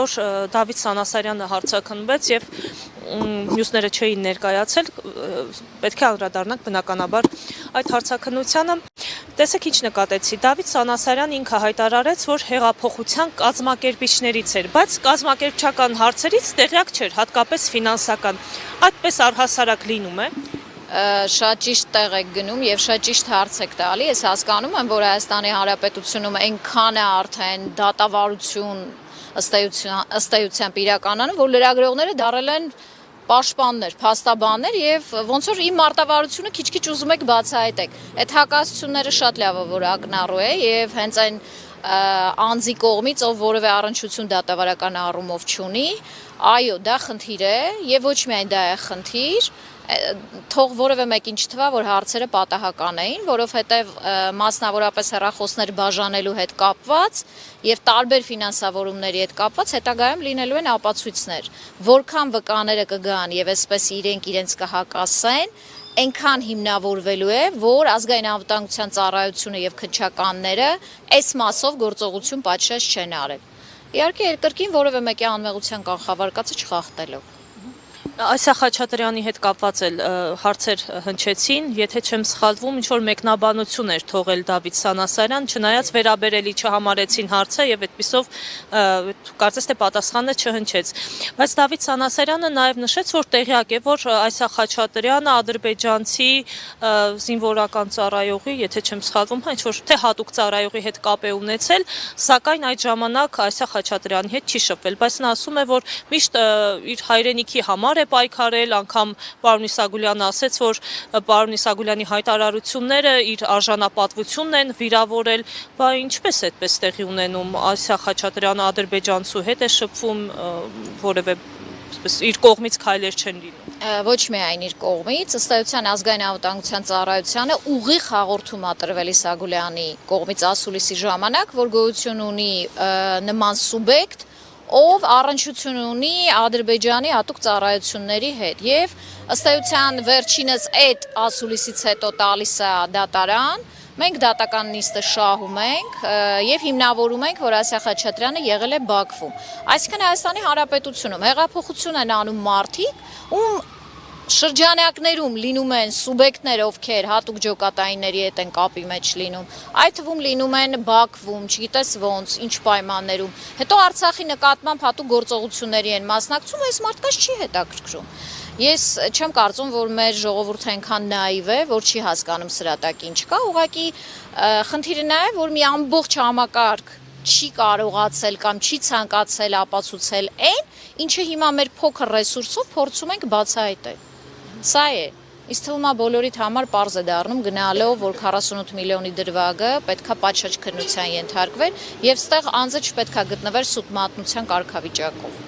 որ Դավիթ Սանասարյանը հարցաքննվեց եւ մյուսները չէին ներկայացել, պետք է անդրադառնանք բնականաբար այդ հարցաքննությանը։ Տեսեք ինչ նկատեցի, Դավիթ Սանասարյանը ինքը հայտարարեց, որ հեղափոխության կազմակերպիչներից էր, բայց կազմակերպչական հարցերից տեղյակ չէր, հատկապես ֆինանսական։ Այդպես առհասարակ լինում է։ Շատ ճիշտ տեղ եք գնում եւ շատ ճիշտ հարց եք տալի։ Ես հասկանում եմ, որ Հայաստանի Հանրապետությունում այնքան է արդեն դատավարություն ըստ էությամբ իրականանում, որ լրագրողները դառել են պաշտպաններ, փաստաբաններ եւ ոնց որ իմ մարտավարությունը քիչ-քիչ ուզում եք բացահայտեք։ Այդ հակասությունները շատ լավ է, որ ակնառու է եւ հենց այն անձի կողմից, ով որևէ առնչություն դատավարական առումով չունի, այո, դա խնդիր է եւ ոչ միայն դա է խնդիր, թող որևէ մեկին չթվա, որ հարցերը պատահական էին, որովհետև մասնավորապես հեռախոսներ բաժանելու հետ կապված եւ տարբեր ֆինանսավորումների հետ կապված հետագայում լինելու են ապացույցներ, որքան վկաները կգան եւ այսպես իրենց կհակասեն, այնքան հիմնավորվելու է, որ ազգային անվտանգության ծառայությունը եւ քննչականները այս մասով գործողություն պատշաճ չեն արել։ Իհարկե, երկրկին որևէ մեկի անմեղության կանխավարկածը չխախտելով։ Այսա Խաչատրյանի հետ կապված էլ հարցեր հնչեցին, եթե չեմ սխալվում, ինչ-որ մեկնաբանություն էր թողել Դավիթ Սանասարյան, չնայած վերաբերելի չհամարեցին հարցը եւ այդպիսով կարծես թե պատասխանը չհնչեց։ Բայց Դավիթ Սանասարյանը նաեւ նշեց, որ տեղյակ է, որ Այսա Խաչատրյանը ադրբեջանցի զինվորական ծառայողի, եթե չեմ սխալվում, ինչ-որ թե հատուկ ծառայողի հետ կապ է ունեցել, սակայն այդ ժամանակ Այսա Խաչատրյանի հետ չի շփվել, բայց նա ասում է, որ միշտ իր հայրենիքի համար է պայքարել, անգամ պարոն Իսագուլյանը ասեց, որ պարոն Իսագուլյանի հայտարարությունները իր արժանապատվությունն են վիրավորել, բա ինչպես այդպես տեղի ունենում, Այսա Խաչատրյանը ադրբեջանցու հետ է շփվում, որևէ իր կողմից քայլեր չեն լինում։ Ոչ միայն իր կողմից, ըստ էության ազգային անվտանգության ծառայությանը ուղիղ հաղորդում ա տրվել Իսագուլյանի կողմից ասուլիսի ժամանակ, որ գոյություն ունի նման սուբյեկտ, ով առնչություն ունի Ադրբեջանի հատուկ ծառայությունների հետ եւ ըստ էության վերջինս այդ ասուլիսից հետո տալիս է դատարան, մենք դատական նիստը շահում ենք եւ հիմնավորում ենք, որ Ասիա Խաչատրյանը եղել է Բաքվում։ Այսինքն Հայաստանի Հանրապետությունում հեղափոխություն են անում մարդիկ, ում շրջանակներում լինում են սուբյեկտներ, ովքեր հատուկ ջոկատայինների հետ են կապի մեջ լինում, այդ թվում լինում են Բաքվում, չգիտես ոնց, ինչ պայմաններում, հետո Արցախի նկատմամբ հատուկ գործողությունների են մասնակցում, այս մարդկանց չի հետաքրքրում։ Ես չեմ կարծում, որ մեր ժողովուրդը այնքան նաիվ է, որ չի հասկանում սրա տակ ինչ կա, ուղղակի խնդիրը նա է, որ մի ամբողջ համակարգ չի կարողացել կամ չի ցանկացել ապացուցել այն, ինչը հիմա մեր փոքր ռեսուրսով փորձում ենք բացահայտել։ Սա է, իսկ թվում է բոլորիդ համար պարզ է դառնում գնալով, որ 48 միլիոնի դրվագը պետքա պատշաճ քննության ենթարկվեր եւ ստեղ անձը չպետքա գտնվեր սուտ մատնության կարգավիճակով։